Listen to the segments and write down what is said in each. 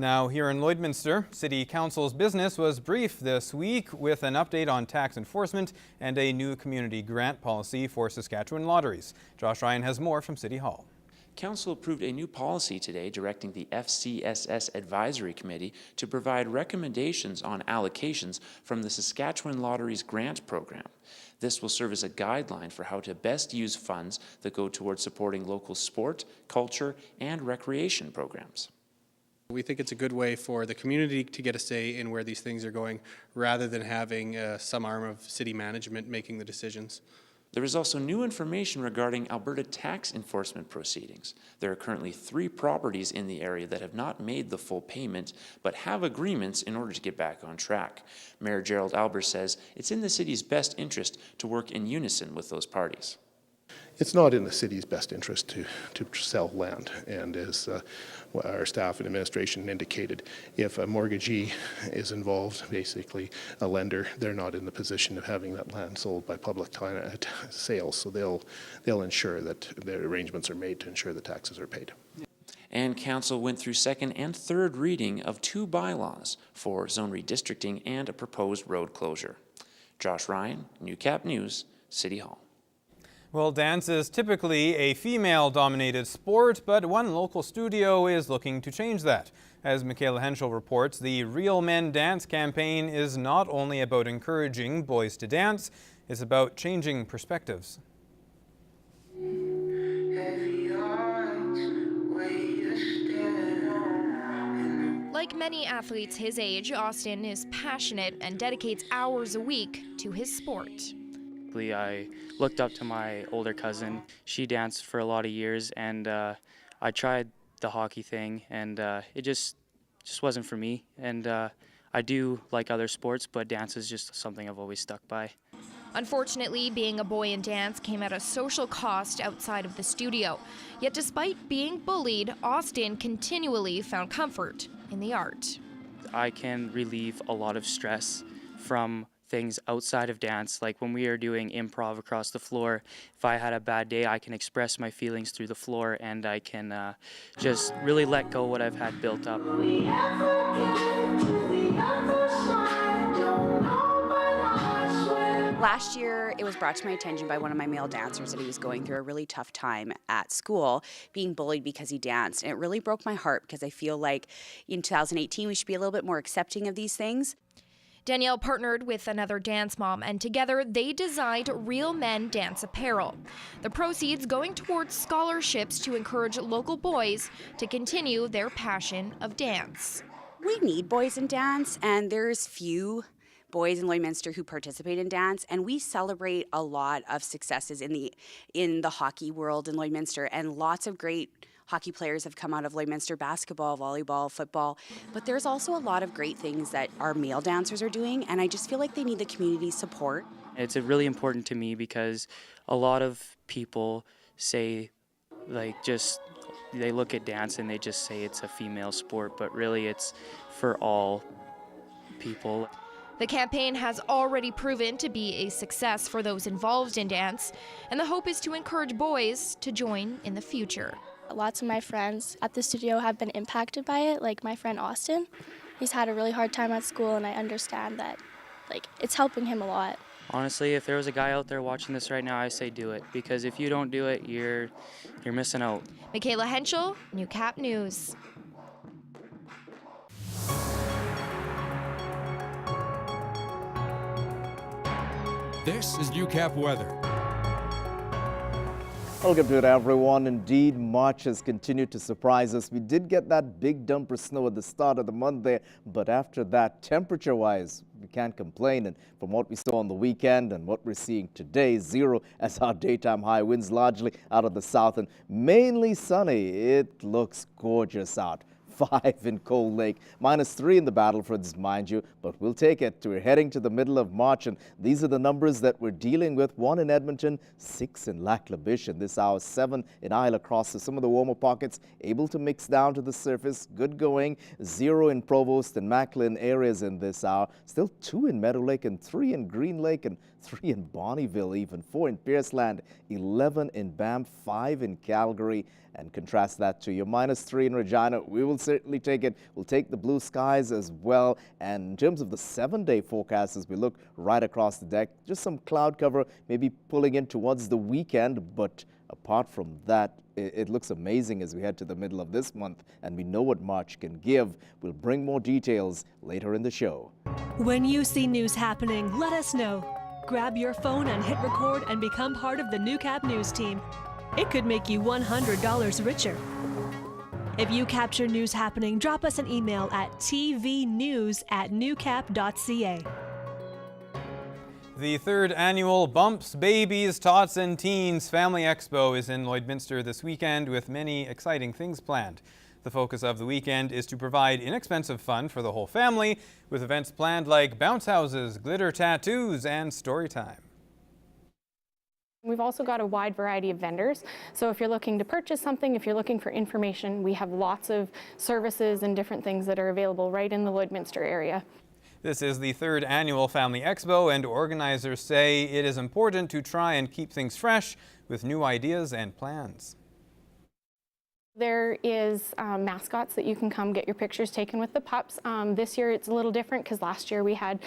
Now here in Lloydminster, City Council's business was brief this week with an update on tax enforcement and a new community grant policy for Saskatchewan lotteries. Josh Ryan has more from City Hall. Council approved a new policy today directing the FCSS Advisory Committee to provide recommendations on allocations from the Saskatchewan Lotteries Grant Program. This will serve as a guideline for how to best use funds that go towards supporting local sport, culture, and recreation programs. We think it's a good way for the community to get a say in where these things are going, rather than having some arm of city management making the decisions. There is also new information regarding Alberta tax enforcement proceedings. There are currently 3 properties in the area that have not made the full payment, but have agreements in order to get back on track. Mayor Gerald Albert says it's in the city's best interest to work in unison with those parties. It's not in the city's best interest to sell land, and as our staff and administration indicated, if a mortgagee is involved, basically a lender, they're not in the position of having that land sold by public sales, so they'll ensure that the arrangements are made to ensure the taxes are paid. And Council went through second and third reading of 2 bylaws for zone redistricting and a proposed road closure. Josh Ryan, Newcap News, City Hall. Well, dance is typically a female-dominated sport, but one local studio is looking to change that. As Michaela Henschel reports, the Real Men Dance campaign is not only about encouraging boys to dance, it's about changing perspectives. Like many athletes his age, Austin is passionate and dedicates hours a week to his sport. I looked up to my older cousin. She danced for a lot of years, and I tried the hockey thing, and it just wasn't for me. And I do like other sports, but dance is just something I've always stuck by. Unfortunately, being a boy in dance came at a social cost outside of the studio. Yet despite being bullied, Austin continually found comfort in the art. I can relieve a lot of stress from things outside of dance, like when we are doing improv across the floor. If I had a bad day, I can express my feelings through the floor, and I can just really let go what I've had built up. Last year, it was brought to my attention by one of my male dancers that he was going through a really tough time at school, being bullied because he danced. And it really broke my heart, because I feel like in 2018, we should be a little bit more accepting of these things. Danielle partnered with another dance mom, and together they designed Real Men Dance apparel. The proceeds going towards scholarships to encourage local boys to continue their passion of dance. We need boys in dance, and there's few boys in Lloydminster who participate in dance, and we celebrate a lot of successes in the hockey world in Lloydminster, and lots of great hockey players have come out of Lloydminster: basketball, volleyball, football. But there's also a lot of great things that our male dancers are doing, and I just feel like they need the community support. It's really important to me because a lot of people say, they look at dance and they just say it's a female sport, but really it's for all people. The campaign has already proven to be a success for those involved in dance, and the hope is to encourage boys to join in the future. Lots of my friends at the studio have been impacted by it, like my friend Austin. He's had a really hard time at school, and I understand that it's helping him a lot. Honestly, if there was a guy out there watching this right now, I say do it, because if you don't do it, you're missing out. Michaela Henschel, Newcap News. This is Newcap weather. Welcome to it, everyone. Indeed, March has continued to surprise us. We did get that big dump of snow at the start of the month there, but after that, temperature-wise, we can't complain. And from what we saw on the weekend and what we're seeing today, 0 as our daytime high. Winds largely out of the south and mainly sunny. It looks gorgeous out. 5 in Cold Lake, -3 in the Battlefords, mind you, but we'll take it. We're heading to the middle of March, and these are the numbers that we're dealing with. 1 in Edmonton, 6 in Lac La Biche in this hour, 7 in Isle Across. So some of the warmer pockets able to mix down to the surface. Good going. 0 in Provost and Macklin areas in this hour. Still 2 in Meadow Lake and 3 in Green Lake and 3 in Bonnyville, even 4 in Pierceland, 11 in Banff, 5 in Calgary. And contrast that to your -3 in Regina. We will certainly take it. We'll take the blue skies as well. And in terms of the 7-day forecast, as we look right across the deck, just some cloud cover, maybe pulling in towards the weekend. But apart from that, it looks amazing as we head to the middle of this month, and we know what March can give. We'll bring more details later in the show. When you see news happening, let us know. Grab your phone and hit record and become part of the Newcap news team. It could make you $100 richer. If you capture news happening, drop us an email at tvnews@newcap.ca. The third annual Bumps, Babies, Tots and Teens Family Expo is in Lloydminster this weekend with many exciting things planned. The focus of the weekend is to provide inexpensive fun for the whole family, with events planned like bounce houses, glitter tattoos, and story time. We've also got a wide variety of vendors. So if you're looking to purchase something, if you're looking for information, we have lots of services and different things that are available right in the Lloydminster area. This is the third annual Family Expo, and organizers say it is important to try and keep things fresh with new ideas and plans. There is mascots that you can come get your pictures taken with the pups. This year it's a little different because last year we had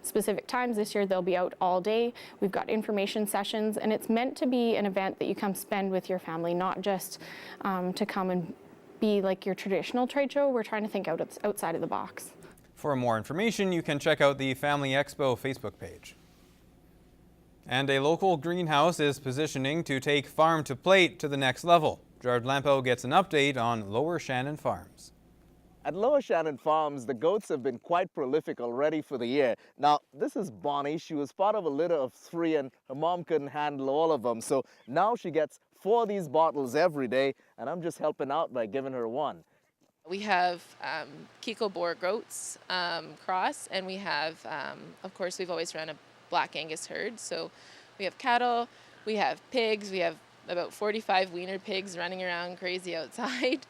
specific times. This year they'll be out all day. We've got information sessions, and it's meant to be an event that you come spend with your family, not just to come and be like your traditional trade show. We're trying to think outside of the box. For more information, you can check out the Family Expo Facebook page. And a local greenhouse is positioning to take farm to plate to the next level. Gerard Lampeau gets an update on Lower Shannon Farms. At Lower Shannon Farms, the goats have been quite prolific already for the year. Now, this is Bonnie. She was part of a litter of 3 and her mom couldn't handle all of them. So now she gets 4 of these bottles every day, and I'm just helping out by giving her 1. We have Kiko Boer goats cross, and we have, of course, we've always run a Black Angus herd. So we have cattle, we have pigs, we have about 45 wiener pigs running around crazy outside.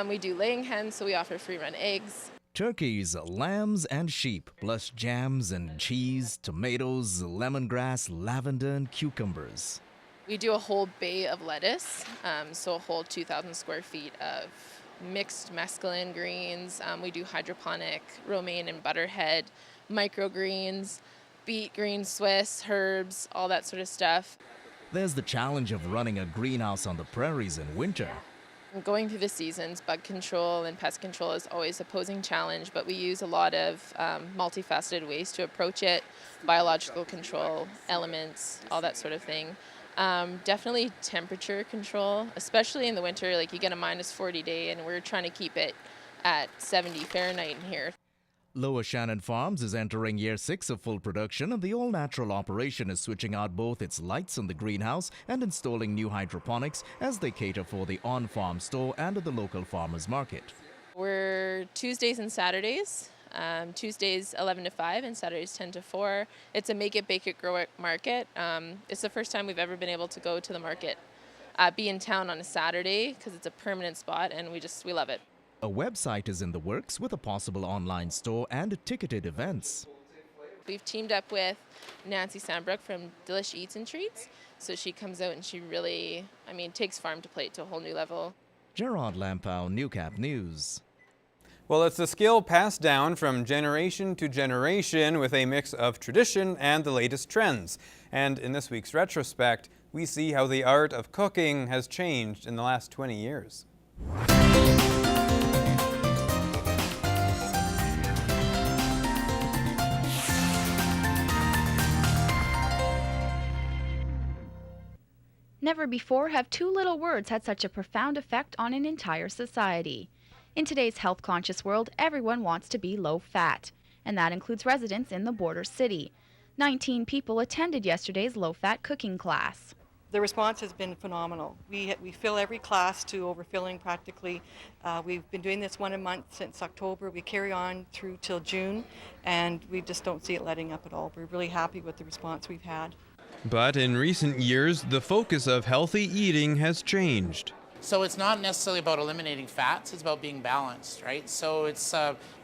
We do laying hens, so we offer free-run eggs. Turkeys, lambs, and sheep, plus jams and cheese, tomatoes, lemongrass, lavender, and cucumbers. We do a whole bay of lettuce, so a whole 2,000 square feet of mixed mesclun greens. We do hydroponic, romaine and butterhead, microgreens, beet greens, Swiss, herbs, all that sort of stuff. There's the challenge of running a greenhouse on the prairies in winter. Going through the seasons, bug control and pest control is always a posing challenge, but we use a lot of multifaceted ways to approach it, biological control, elements, all that sort of thing. Definitely temperature control, especially in the winter. Like you get a -40 day, and we're trying to keep it at 70 Fahrenheit in here. Lower Shannon Farms is entering year 6 of full production, and the all-natural operation is switching out both its lights in the greenhouse and installing new hydroponics as they cater for the on-farm store and the local farmers market. We're Tuesdays and Saturdays. Tuesdays 11 to 5 and Saturdays 10 to 4. It's a make it, bake it, grow it market. It's the first time we've ever been able to go to the market, be in town on a Saturday because it's a permanent spot, and we love it. A website is in the works with a possible online store and ticketed events. We've teamed up with Nancy Sandbrook from Delish Eats and Treats, so she comes out and she really, takes farm to plate to a whole new level. Gerard Lampeau, Newcap News. Well, it's a skill passed down from generation to generation with a mix of tradition and the latest trends. And in this week's Retrospect, we see how the art of cooking has changed in the last 20 years. Never before have 2 little words had such a profound effect on an entire society. In today's health-conscious world, everyone wants to be low-fat, and that includes residents in the border city. 19 people attended yesterday's low-fat cooking class. The response has been phenomenal. We fill every class to overfilling practically. We've been doing this 1 a month since October. We carry on through till June, and we just don't see it letting up at all. We're really happy with the response we've had. But in recent years, the focus of healthy eating has changed. So it's not necessarily about eliminating fats, it's about being balanced, right? So it's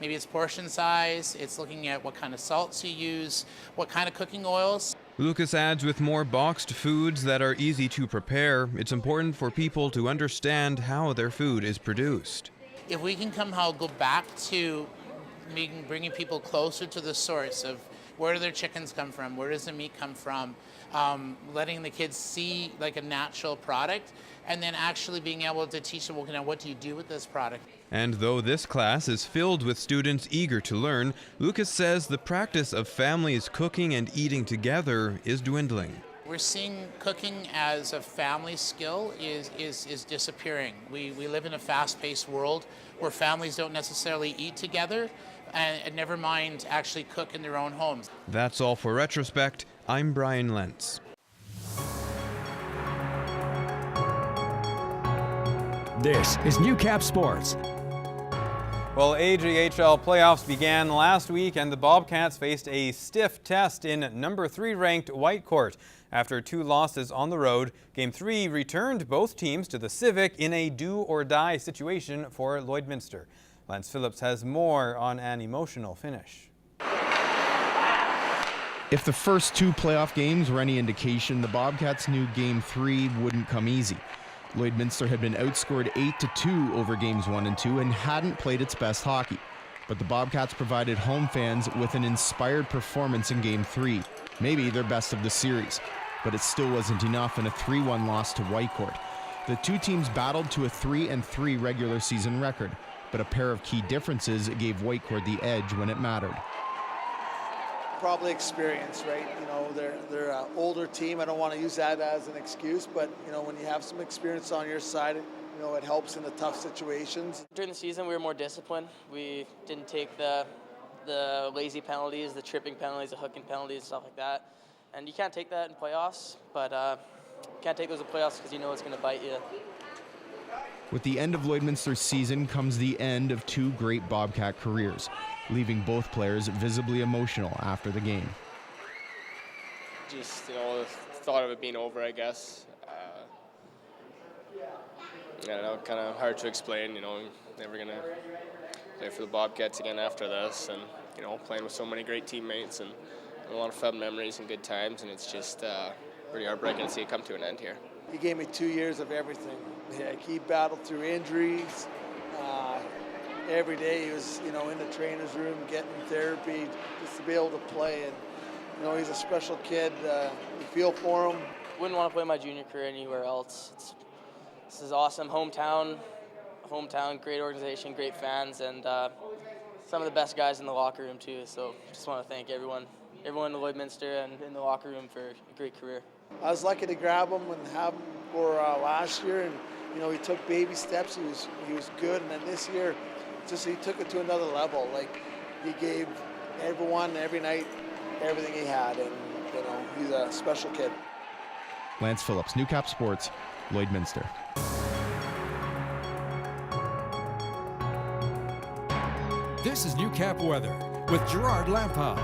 maybe it's portion size, it's looking at what kind of salts you use, what kind of cooking oils. Lucas adds, with more boxed foods that are easy to prepare, it's important for people to understand how their food is produced. if we can somehow go back to bringing people closer to the source of where do their chickens come from, where does the meat come from, letting the kids see like a natural product, and then actually being able to teach them, well, now what do you do with this product? And though this class is filled with students eager to learn, Lucas says the practice of families cooking and eating together is dwindling. We're seeing cooking as a family skill is disappearing. We live in a fast-paced world where families don't necessarily eat together, and never mind actually cook in their own homes. That's all for Retrospect. I'm Brian Lentz. This is Newcap Sports. Well, AJHL playoffs began last week, and the Bobcats faced a stiff test in number 3 ranked Whitecourt. After 2 losses on the road, Game 3 returned both teams to the Civic in a do-or-die situation for Lloydminster. Lance Phillips has more on an emotional finish. If the first 2 playoff games were any indication, the Bobcats knew Game 3 wouldn't come easy. Lloydminster had been outscored 8-2 over Games 1 and 2 and hadn't played its best hockey. But the Bobcats provided home fans with an inspired performance in Game 3, maybe their best of the series. But it still wasn't enough in a 3-1 loss to Whitecourt. The 2 teams battled to a 3-3 regular season record, but a pair of key differences gave Whitecourt the edge when it mattered. Probably experience, right? You know, they're an older team. I don't want to use that as an excuse, but you know, when you have some experience on your side, you know, it helps in the tough situations. During the season, we were more disciplined. We didn't take the lazy penalties, the tripping penalties, the hooking penalties, stuff like that. And you can't take that in playoffs, but you can't take those in playoffs because you know it's going to bite you. With the end of Lloydminster's season comes the end of 2 great Bobcat careers, leaving both players visibly emotional after the game. Just, you know, the thought of it being over, I guess. I don't know, kind of hard to explain, you know, never going to play for the Bobcats again after this, and, you know, playing with so many great teammates and a lot of fun memories and good times, and it's just pretty heartbreaking to see it come to an end here. He gave me 2 years of everything. Yeah, he battled through injuries. Every day he was, you know, in the trainer's room getting therapy just to be able to play. And you know, he's a special kid. We feel for him. Wouldn't want to play my junior career anywhere else. This is awesome. Hometown, great organization, great fans, and some of the best guys in the locker room too. So just want to thank everyone in Lloydminster and in the locker room for a great career. I was lucky to grab him and have him for last year, and you know, he took baby steps. He was good, and then this year, just he took it to another level. Like he gave everyone every night everything he had, and you know, he's a special kid. Lance Phillips, Newcap Sports, Lloydminster. This is Newcap Weather with Gerard Lampau.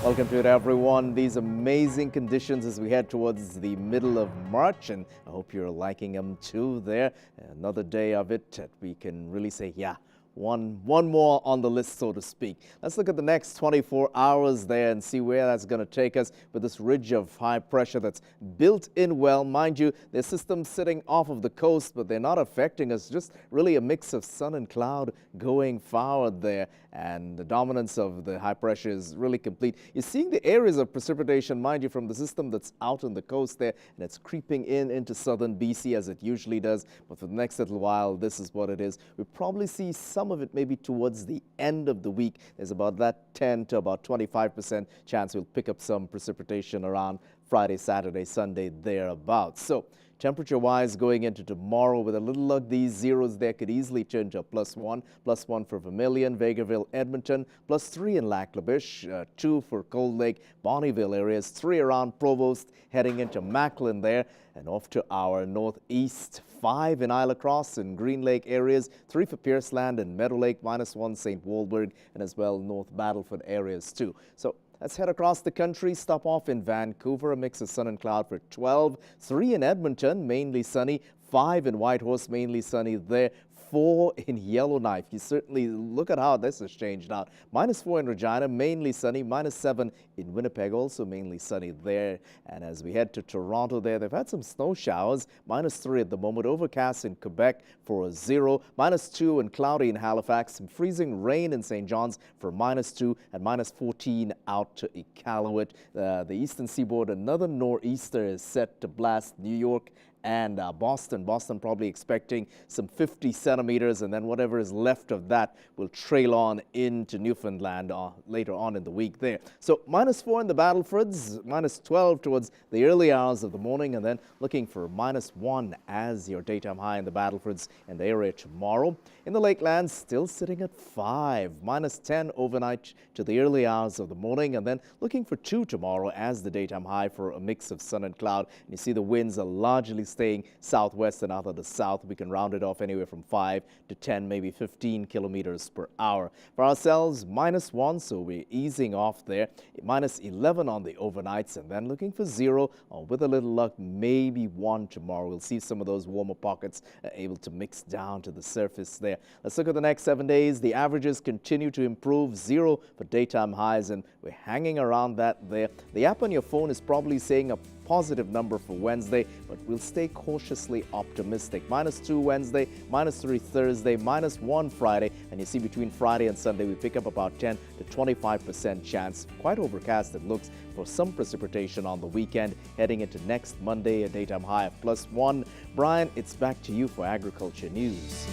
Welcome to it, everyone. These amazing conditions as we head towards the middle of March, and I hope you're liking them too there. Another day of it that we can really say, yeah, one more on the list, so to speak. Let's look at the next 24 hours there and see where that's going to take us with this ridge of high pressure that's built in well. Mind you, there's systems sitting off of the coast, but they're not affecting us. Just really a mix of sun and cloud going forward there. And the dominance of the high pressure is really complete. You're seeing the areas of precipitation, mind you, from the system that's out on the coast there, and it's creeping into southern BC as it usually does. But for the next little while, this is what it is. We'll probably see some of it maybe towards the end of the week. There's about that 10 to about 25% chance we'll pick up some precipitation around Friday, Saturday, Sunday, thereabouts. So temperature-wise, going into tomorrow, with a little luck, these zeros there could easily turn to a +1 for Vermilion, Vegreville, Edmonton, +3 in Lac La Biche, 2 for Cold Lake, Bonnyville areas, 3 around Provost, heading into Macklin there, and off to our northeast, 5 in Isla Crosse and Green Lake areas, 3 for Pierceland and Meadow Lake, -1 St. Walburg, and as well North Battleford areas too. So let's head across the country, stop off in Vancouver, a mix of sun and cloud for 12, 3 in Edmonton, mainly sunny, 5 in Whitehorse, mainly sunny there, -4 in Yellowknife. You certainly look at how this has changed out. -4 in Regina, mainly sunny. -7 in Winnipeg, also mainly sunny there. And as we head to Toronto there, they've had some snow showers. -3 at the moment. Overcast in Quebec for a 0. -2 and cloudy in Halifax. Some freezing rain in St. John's for -2 and -14 out to Iqaluit. The eastern seaboard, another nor'easter is set to blast New York and Boston. Boston probably expecting some 50 centimeters, and then whatever is left of that will trail on into Newfoundland later on in the week there. So -4 in the Battlefords, -12 towards the early hours of the morning, and then looking for -1 as your daytime high in the Battlefords and the area tomorrow. In the Lakelands, still sitting at 5, -10 overnight to the early hours of the morning, and then looking for 2 tomorrow as the daytime high for a mix of sun and cloud. And you see the winds are largely staying southwest and out of the south. We can round it off anywhere from 5 to 10, maybe 15 kilometers per hour. For ourselves, -1, so we're easing off there. -11 on the overnights, and then looking for 0, or with a little luck, maybe 1 tomorrow. We'll see some of those warmer pockets able to mix down to the surface there. Let's look at the next 7 days. The averages continue to improve. 0 for daytime highs, and we're hanging around that there. The app on your phone is probably saying a positive number for Wednesday, but we'll stay cautiously optimistic. -2 Wednesday, -3 Thursday, -1 Friday, and you see between Friday and Sunday we pick up about 10 to 25% chance. Quite overcast it looks for some precipitation on the weekend. Heading into next Monday, a daytime high of +1. Brian, it's back to you for agriculture news.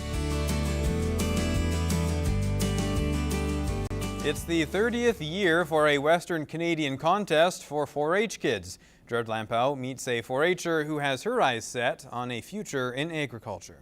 It's the 30th year for a Western Canadian contest for 4-H kids. Gerard Lampow meets a 4-H'er who has her eyes set on a future in agriculture.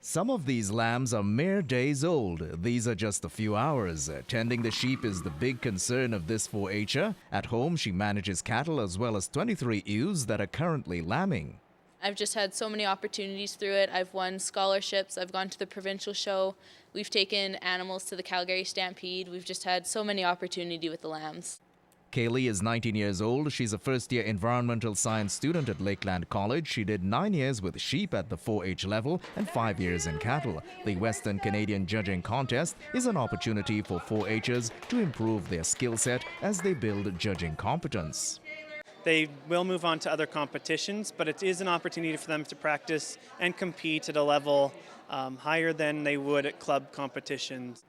Some of these lambs are mere days old. These are just a few hours. Tending the sheep is the big concern of this 4-H'er. At home, she manages cattle as well as 23 ewes that are currently lambing. I've just had so many opportunities through it. I've won scholarships. I've gone to the provincial show. We've taken animals to the Calgary Stampede. We've just had so many opportunities with the lambs. Kaylee is 19 years old. She's a first-year environmental science student at Lakeland College. She did 9 years with sheep at the 4-H level and 5 years in cattle. The Western Canadian Judging Contest is an opportunity for 4-H'ers to improve their skill set as they build judging competence. They will move on to other competitions, but it is an opportunity for them to practice and compete at a level higher than they would at club competitions.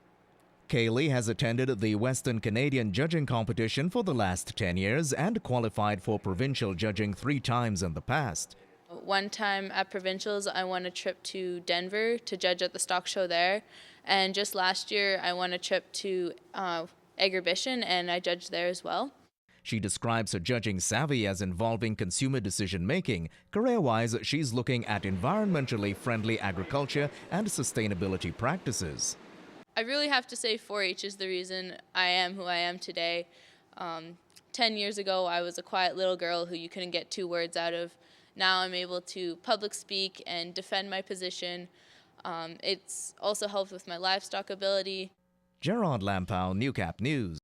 Kaylee has attended the Western Canadian Judging Competition for the last 10 years and qualified for provincial judging 3 times in the past. One time at provincials, I won a trip to Denver to judge at the stock show there. And just last year, I won a trip to Eggerbition, and I judged there as well. She describes her judging savvy as involving consumer decision-making. Career-wise, she's looking at environmentally friendly agriculture and sustainability practices. I really have to say 4-H is the reason I am who I am today. 10 years ago, I was a quiet little girl who you couldn't get 2 words out of. Now I'm able to public speak and defend my position. It's also helped with my livestock ability. Gerard Lampow, Newcap News.